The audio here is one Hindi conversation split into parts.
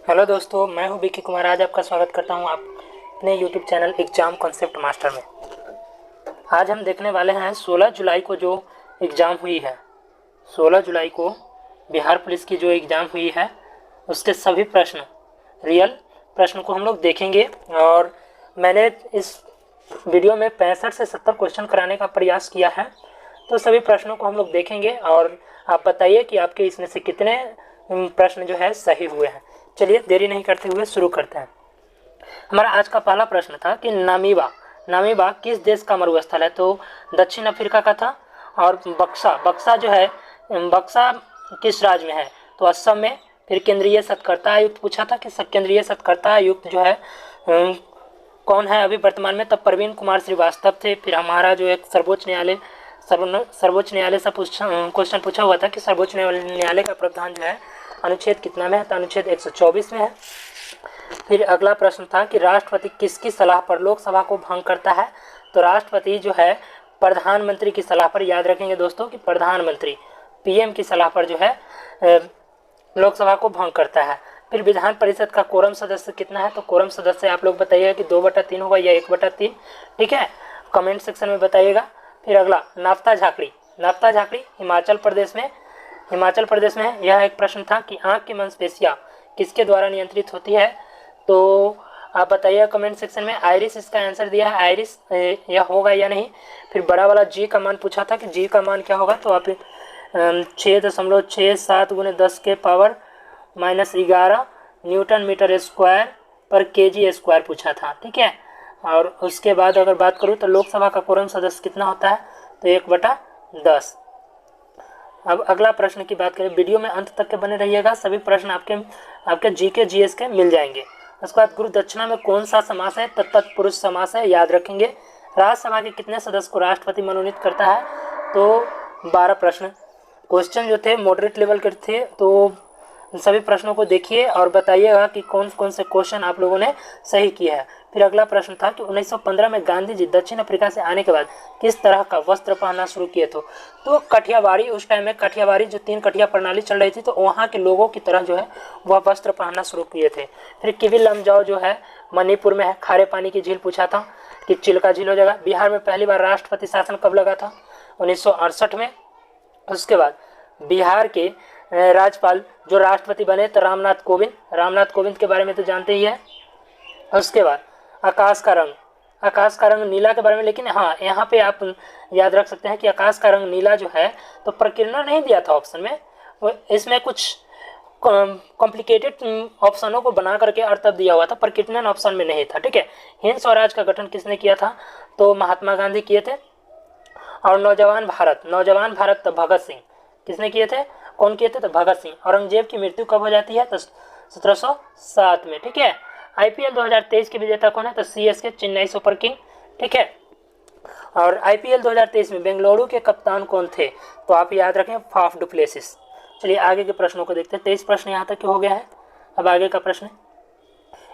हेलो दोस्तों, मैं हूं विकी कुमार। आज आपका स्वागत करता हूं आप अपने YouTube channel exam concept master में। आज हम देखने वाले हैं 16 जुलाई को जो एग्ज़ाम हुई है, 16 जुलाई को बिहार पुलिस की जो एग्ज़ाम हुई है उसके सभी प्रश्न, रियल प्रश्न को हम लोग देखेंगे। और मैंने इस वीडियो में 65 से 70 क्वेश्चन कराने का प्रयास किया है, तो सभी प्रश्नों को हम लोग देखेंगे और आप बताइए कि आपके इसमें से कितने प्रश्न जो है सही हुए हैं। चलिए देरी नहीं करते हुए शुरू करते हैं। हमारा आज का पहला प्रश्न था कि नामीबा किस देश का मरुस्थल है? तो दक्षिण अफ्रीका का था। और बक्सा जो है, बक्सा किस राज्य में है? तो असम में। फिर केंद्रीय सतर्कता आयुक्त पूछा था कि केंद्रीय सतर्कता आयुक्त जो है कौन है अभी वर्तमान में? तब प्रवीण कुमार श्रीवास्तव थे। फिर हमारा जो एक सर्वोच्च न्यायालय से क्वेश्चन पूछा हुआ था कि सर्वोच्च न्यायालय का प्रावधान जो है अनुच्छेद कितना में है? तो अनुच्छेद 124 में है। फिर अगला प्रश्न था कि राष्ट्रपति किसकी सलाह पर लोकसभा को भंग करता है? तो राष्ट्रपति जो है प्रधानमंत्री की सलाह पर, याद रखेंगे दोस्तों कि प्रधानमंत्री पीएम की सलाह पर जो है लोकसभा को भंग करता है। फिर विधान परिषद का कोरम सदस्य कितना है? तो कोरम सदस्य आप लोग बताइएगा कि 2/3 होगा या 1/3, ठीक है, कमेंट सेक्शन में बताइएगा। फिर अगला नाफ्ता झाकड़ी हिमाचल प्रदेश में है। यह एक प्रश्न था कि आंख की मांसपेशियां किसके द्वारा नियंत्रित होती है? तो आप बताइए कमेंट सेक्शन में। आइरिस इसका आंसर दिया है, आइरिस यह होगा या नहीं। फिर बड़ा वाला जी का मान पूछा था कि जी का मान क्या होगा? तो आप 6.67 × 10 के पावर -11 न्यूटन मीटर स्क्वायर पर केजी स्क्वायर पूछा था, ठीक है। और उसके बाद अगर बात करूँ तो लोकसभा का कोरम सदस्य कितना होता है? तो 1/10। अब अगला प्रश्न की बात करें, वीडियो में अंत तक के बने रहिएगा, सभी प्रश्न आपके जीके जीएस के मिल जाएंगे। उसके बाद गुरु दक्षिणा में कौन सा समास है? तत्पुरुष समास है, याद रखेंगे। राज्यसभा के कितने सदस्य को राष्ट्रपति मनोनीत करता है? तो 12 प्रश्न। क्वेश्चन जो थे मॉडरेट लेवल के थे, तो सभी प्रश्नों को देखिए और बताइएगा कि कौन कौन से क्वेश्चन आप लोगों ने सही किया है। फिर अगला प्रश्न था कि 1915 में गांधी जी दक्षिण अफ्रीका से आने के बाद किस तरह का वस्त्र पहनना शुरू किए थे? तो कठियावाड़ी, उस टाइम में कठियावाड़ी जो 3 कठिया प्रणाली चल रही थी, तो वहाँ के लोगों की तरह जो है वह वस्त्र पहनना शुरू किए थे। फिर किवी लमजाओ जो है मणिपुर में है, खारे पानी की झील पूछा था कि चिल्का झील हो जाएगा। बिहार में पहली बार राष्ट्रपति शासन कब लगा था? 1968 में। उसके बाद बिहार के राज्यपाल जो राष्ट्रपति बने तो रामनाथ कोविंद के बारे में तो जानते ही है। उसके बाद आकाश का रंग नीला के बारे में, लेकिन हाँ यहाँ पे आप याद रख सकते हैं कि आकाश का रंग नीला जो है तो प्रकीर्णन नहीं दिया था ऑप्शन में, इसमें कुछ कॉम्प्लिकेटेड ऑप्शनों को बना करके अर्थ दिया हुआ था, प्रकीर्णन ऑप्शन में नहीं था, ठीक है। हिंद स्वराज का गठन किसने किया था? तो महात्मा गांधी किए थे। और नौजवान भारत तो भगत सिंह किसने किए थे? कौन किए थे? तो भगत सिंह। औरंगजेब की मृत्यु कब हो जाती है? तो 1707 में, ठीक है। आईपीएल 2023 के विजेता कौन है? तो सीएसके, चेन्नई सुपर किंग, ठीक है। और आईपीएल 2023 में बेंगलुरु के कप्तान कौन थे? तो आप याद रखें, फाफ डु प्लेसिस। चलिए आगे के प्रश्नों को देखते हैं। 23 प्रश्न यहाँ तक हो गया है। अब आगे का प्रश्न,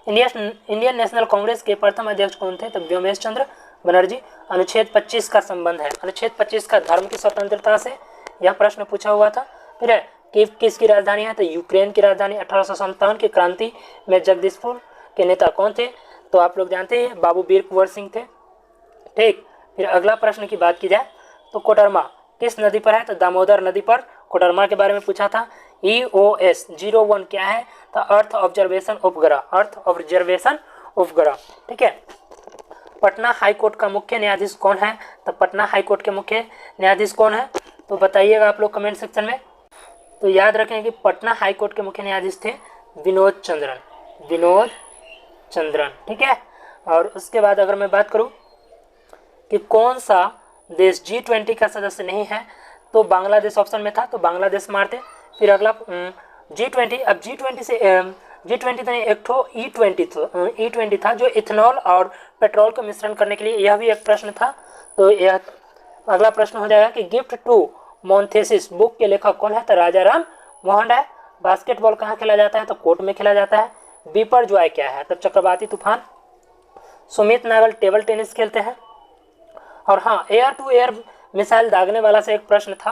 इंडियन नेशनल कांग्रेस के प्रथम अध्यक्ष कौन थे? तो व्योमेश चंद्र बनर्जी। अनुच्छेद 25 का संबंध है, अनुच्छेद 25 का धर्म की स्वतंत्रता से, यह प्रश्न पूछा हुआ था। फिर है कि किसकी राजधानी है? तो यूक्रेन की राजधानी। 1857 की क्रांति में जगदीशपुर के नेता कौन थे? तो आप लोग जानते हैं बाबू वीर कुंवर सिंह थे, ठीक। फिर अगला प्रश्न की बात की जाए तो कोडरमा किस नदी पर है? तो दामोदर नदी पर कोडरमा के बारे में पूछा था। EOS 01 क्या है? तो अर्थ ऑब्जर्वेशन उपग्रह, ठीक है। पटना हाईकोर्ट का मुख्य न्यायाधीश कौन है? तो पटना हाईकोर्ट के मुख्य न्यायाधीश कौन है? तो बताइएगा आप लोग कमेंट सेक्शन में। तो याद रखें कि पटना हाईकोर्ट के मुख्य न्यायाधीश थे विनोद चंद्रन, ठीक है। और उसके बाद अगर मैं बात करूं कि कौन सा देश G20 का सदस्य नहीं है, तो बांग्लादेश ऑप्शन में था, तो बांग्लादेश मारते। फिर अगला G20, अब G20 से G20 तो एक ठो E20 था जो इथेनॉल और पेट्रोल का मिश्रण करने के लिए, यह भी एक प्रश्न था। तो यह अगला प्रश्न हो जाएगा कि गिफ्ट टू मोन्थेसिस बुक के लेखक कौन है? तो राजा राम मोहन राय। बास्केटबॉल कहाँ खेला जाता है? तो कोर्ट में खेला जाता है। बीपर जॉय क्या है? तो चक्रवाती तूफान। सुमित नागल टेबल टेनिस खेलते हैं। और हाँ, एयर टू एयर मिसाइल दागने वाला से एक प्रश्न था,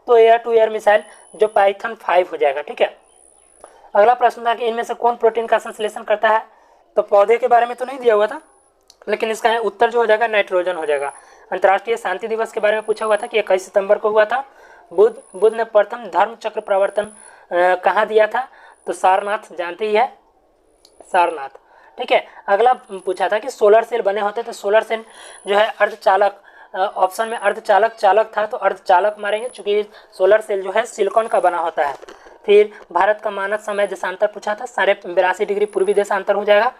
तो एयर टू एयर मिसाइल जो पाइथन 5 हो जाएगा, ठीक है। अगला प्रश्न था कि इनमें से कौन प्रोटीन का संश्लेषण करता है, तो पौधे के बारे में तो नहीं दिया हुआ था, लेकिन इसका उत्तर जो हो जाएगा नाइट्रोजन हो जाएगा। अंतर्राष्ट्रीय शांति दिवस के बारे में पूछा हुआ था कि 21 सितंबर को हुआ था। बुद्ध ने प्रथम धर्म चक्र प्रवर्तन कहाँ दिया था, तो सारनाथ, जानते ही है सारनाथ। ठीक है, अगला पूछा था कि सोलर सेल बने होते तो सोलर सेल जो है अर्धचालक, ऑप्शन में अर्धचालक चालक था तो अर्धचालक मारेंगे, चूंकि सोलर सेल जो है सिलिकॉन का बना होता है। फिर भारत का मानक समय देशांतर पूछा था, 82.5 डिग्री पूर्वी देशांतर हो जाएगा।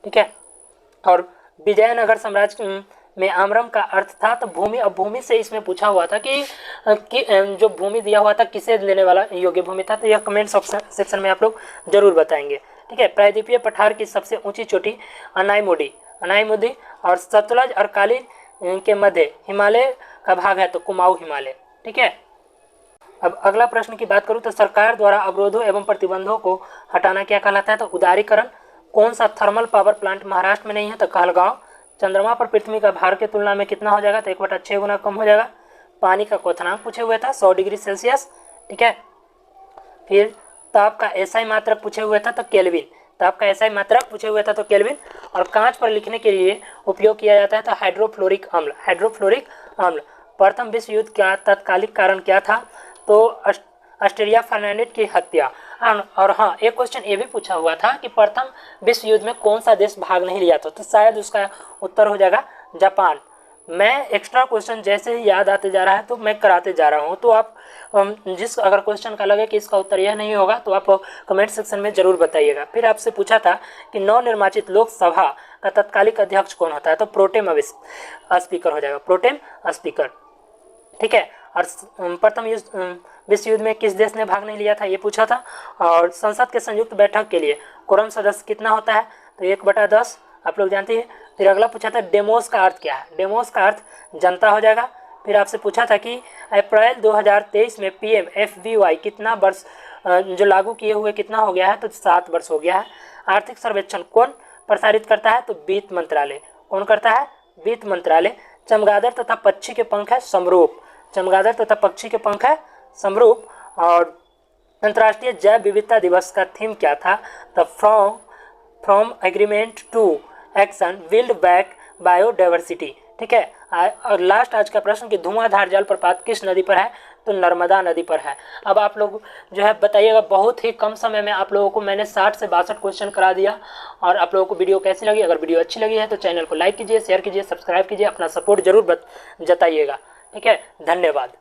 ठीक है, और विजयनगर साम्राज्य में आमरम का अर्थ था तो भूमि। अब भूमि से इसमें पूछा हुआ था कि जो भूमि दिया हुआ था किसे देने वाला योग्य भूमि था, तो यह कमेंट सेक्शन में आप लोग जरूर बताएंगे। ठीक है, प्रायद्वीपीय पठार की सबसे ऊंची चोटी अनाईमुदी और सतलज और काली के मध्य हिमालय का भाग है तो कुमाऊं हिमालय। ठीक है, अब अगला प्रश्न की बात करूं तो सरकार द्वारा अवरोधों एवं प्रतिबंधों को हटाना क्या कहलाता है, तो उदारीकरण। कौन सा थर्मल पावर प्लांट महाराष्ट्र में नहीं है, तो कहलगांव। चंद्रमा पर पृथ्वी का भार के तुलना में कितना हो जाएगा, तो 1/6 गुना कम हो जाएगा। पानी का क्वथनांक पूछे हुए था 100 डिग्री सेल्सियस। ठीक है, फिर ताप का एसआई मात्रक पूछे हुए था तो केल्विन, ताप का एसआई मात्रक पूछे हुए था तो केल्विन। और कांच पर लिखने के लिए उपयोग किया जाता है तो हाइड्रोफ्लोरिक अम्ल। प्रथम विश्व युद्ध का तत्कालिक कारण क्या था, तो ऑस्ट्रिया फर्नांडिस की हत्या। और हाँ, एक क्वेश्चन ये भी पूछा हुआ था कि प्रथम विश्व युद्ध में कौन सा देश भाग नहीं लिया था, तो शायद उसका उत्तर हो जाएगा जापान। मैं एक्स्ट्रा क्वेश्चन जैसे ही याद आते जा रहा है तो मैं कराते जा रहा हूँ, तो आप जिस अगर क्वेश्चन का लगे कि इसका उत्तर यह नहीं होगा तो आप कमेंट सेक्शन में जरूर बताइएगा। फिर आपसे पूछा था कि नवनिर्वाचित लोकसभा का तत्कालिक अध्यक्ष कौन होता है, तो प्रोटेम स्पीकर हो जाएगा, प्रोटेम स्पीकर। ठीक है, और प्रथम विश्व युद्ध में किस देश ने भाग नहीं लिया था, ये पूछा था। और संसद के संयुक्त बैठक के लिए कोरम सदस्य कितना होता है, तो 1/10, आप लोग जानते हैं। फिर अगला पूछा था डेमोस का अर्थ क्या है, डेमोस का अर्थ जनता हो जाएगा। फिर आपसे पूछा था कि अप्रैल 2023 में PMFBY कितना वर्ष जो लागू किए हुए कितना हो गया है, तो 7 वर्ष हो गया है। आर्थिक सर्वेक्षण कौन प्रसारित करता है, तो वित्त मंत्रालय। कौन करता है, वित्त मंत्रालय। चमगादड़ तथा पक्षी के पंख है समरूप, चमगादड़ तथा पक्षी के पंख है समरूप। और अंतर्राष्ट्रीय जैव विविधता दिवस का थीम क्या था, तो from agreement to action build back biodiversity. ठीक है, और लास्ट आज का प्रश्न कि धुआंधार जलप्रपात किस नदी पर है, तो नर्मदा नदी पर है। अब आप लोग जो है बताइएगा, बहुत ही कम समय में आप लोगों को मैंने 60 से 62 क्वेश्चन करा दिया। और आप लोगों को वीडियो कैसी लगी, अगर वीडियो अच्छी लगी है तो चैनल को लाइक कीजिए, शेयर कीजिए, सब्सक्राइब कीजिए, अपना सपोर्ट जरूर जताइएगा। ठीक है, धन्यवाद।